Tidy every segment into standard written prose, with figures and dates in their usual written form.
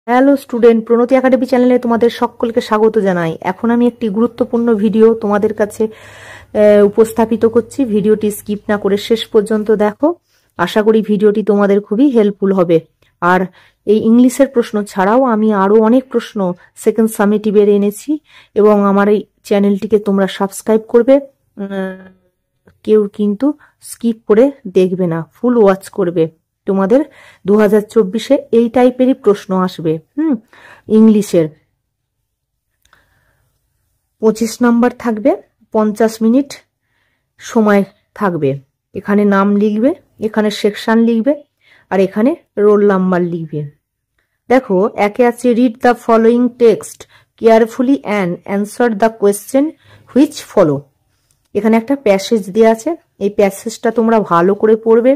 Hello student, প্রণতি academy চ্যানেলে তোমাদের সকলকে স্বাগত জানাই। এখন আমি একটি গুরুত্বপূর্ণ ভিডিও তোমাদের কাছে উপস্থাপিত করছি। ভিডিওটি স্কিপ না করে শেষ পর্যন্ত দেখো। আশা করি ভিডিওটি তোমাদের খুবই হেল্পফুল হবে। আর এই ইংলিশের প্রশ্ন ছাড়াও আমি আরো অনেক প্রশ্ন সেকেন্ড সামেটিভের এনেছি এবং আমার এই চ্যানেলটিকে তোমরা সাবস্ক্রাইব করবে। কেউ কিন্তু স্কিপ করে দেখবে না, ফুল ওয়াচ করবে। তোমাদের 2024-এ এই টাইপেরই প্রশ্ন আসবে। ইংলিশের 25 নাম্বার থাকবে, 50 মিনিট সময় থাকবে। এখানে নাম লিখবে, এখানে সেকশন লিখবে, আর এখানে রোল নাম্বার লিখবে। দেখো, একে আছে read the following text carefully and answer the question which follow. এখানে একটা প্যাসেজ দেওয়া আছে, এই প্যাসেজটা তোমরা ভালো করে পড়বে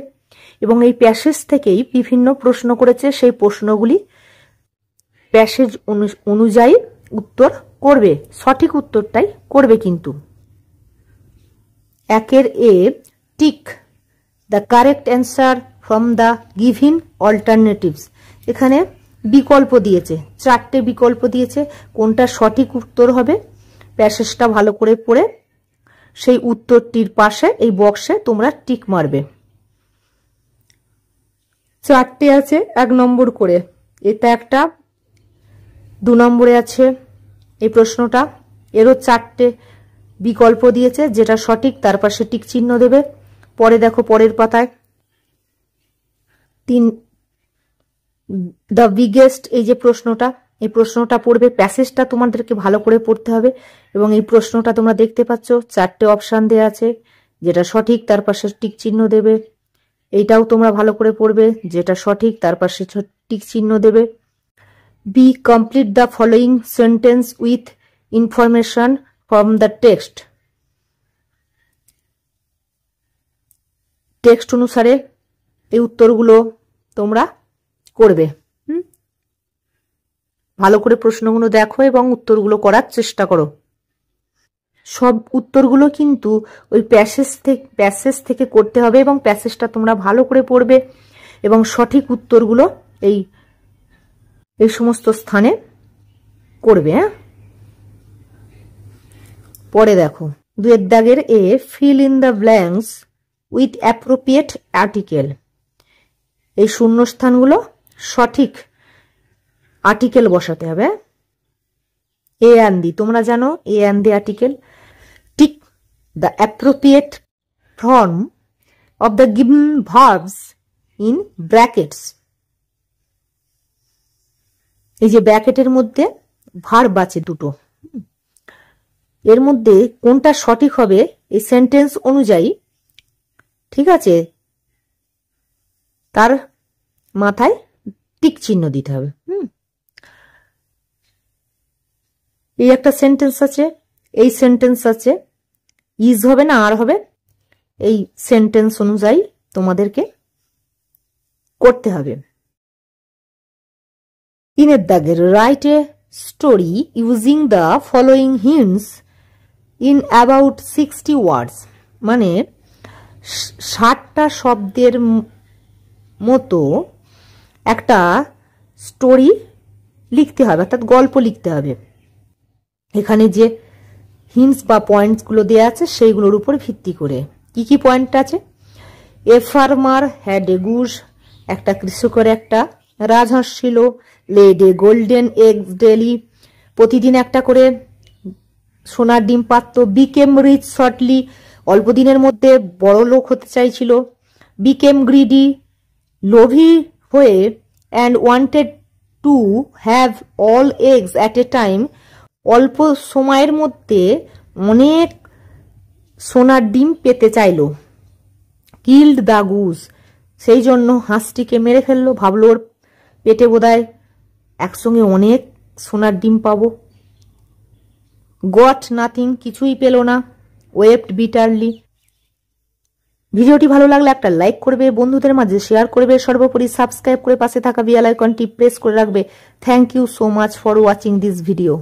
এবং এই প্যাসেজ থেকেই বিভিন্ন প্রশ্ন করেছে, সেই প্রশ্নগুলি প্যাসেজ অনুযায়ী উত্তর করবে, সঠিক উত্তরটাই করবে। কিন্তু একের A, tick the correct answer from the given alternatives. এখানে বিকল্প দিয়েছে, 4টে বিকল্প দিয়েছে। কোনটা সঠিক উত্তর হবে প্যাসেজটা ভালো করে পড়ে সেই উত্তরটির পাশে এই বক্সে তোমরা টিক মারবে। 4টে আছে 1 নম্বর করে, এটা একটা। 2 নম্বরে আছে এই প্রশ্নটা, এরও 4টে বিকল্প দিয়েছে, যেটা সঠিক তার পাশে টিক চিহ্ন দেবে। পরে দেখো, পরের পাতায় 3 দ্য বিগেস্ট, এই যে প্রশ্নটা, এই প্রশ্নটা পড়বে। প্যাসেজটা তোমাদেরকে ভালো করে পড়তে হবে এবং এই প্রশ্নটা তোমরা দেখতে পাচ্ছ 4টে অপশান দেওয়া আছে, যেটা সঠিক তার পাশে টিক চিহ্ন দেবে। এইটাও তোমরা ভালো করে পড়বে, যেটা সঠিক তার পাশে টিক চিহ্ন দেবে। B, complete the following sentence with information from the text. Text অনুসারে এই উত্তরগুলো তোমরা করবে। ভালো করে প্রশ্নগুলো দেখো এবং উত্তরগুলো করার চেষ্টা করো। সব উত্তরগুলো কিন্তু ওই প্যাসেজ থেকে করতে হবে এবং প্যাসেজটা তোমরা ভালো করে পড়বে এবং সঠিক উত্তরগুলো এই সমস্ত স্থানে করবে। পরে দেখো, 2 দাগের A, fill in the blanks with appropriate article. এই শূন্যস্থানগুলো সঠিক আর্টিকেল বসাতে হবে। এ অ্যান্ড দি, তোমরা জানো a and the article. Tick the appropriate form of the given verbs in brackets. এই যে ব্র্যাকেটের মধ্যে ভার্ব আছে 2টো, এর মধ্যে কোনটা সঠিক হবে এই সেন্টেন্স অনুযায়ী, ঠিক আছে, তার মাথায় টিক চিহ্ন দিতে হবে। এই একটা সেন্টেন্স আছে, এই সেন্টেন্স আছে, ইজ হবে না আর হবে, এই সেন্টেন্স অনুযায়ী তোমাদেরকে করতে হবে। 3 দাগের, write a story using the following hints in about 60 ওয়ার্ডস। মানে 60টা শব্দের মতো একটা স্টোরি লিখতে হবে, অর্থাৎ গল্প লিখতে হবে। এখানে যে হিন্টস বা পয়েন্টসগুলো দেওয়া আছে সেইগুলোর উপর ভিত্তি করে কি কি পয়েন্ট আছে। A farmer had a goose, একটা কৃষকের একটা রাজহাঁস ছিল। Laid a golden eggs daily, প্রতিদিন একটা করে সোনার ডিম পারত। বিকেম রিচ শর্টলি, অল্প দিনের মধ্যে বড় লোক হতে চাইছিল। বিকেম গ্রিডি, লোভী হয়ে। And wanted to have all eggs at a time, অল্প সময়ের মধ্যে অনেক সোনার ডিম পেতে চাইল। কিল্ড দ্য গুজ, সেই জন্য হাঁসটিকে মেরে ফেললো, ভাবলো ওর পেটে বোধহয় একসঙ্গে অনেক সোনার ডিম পাবো। গট নাথিং, কিছুই পেল না। Wept bitterly. ভিডিওটি ভালো লাগলে একটা লাইক করবে, বন্ধুদের মাঝে শেয়ার করবে, সর্বোপরি সাবস্ক্রাইব করে পাশে থাকা বেল আইকনটি প্রেস করে রাখবে। Thank you so much for watching this video.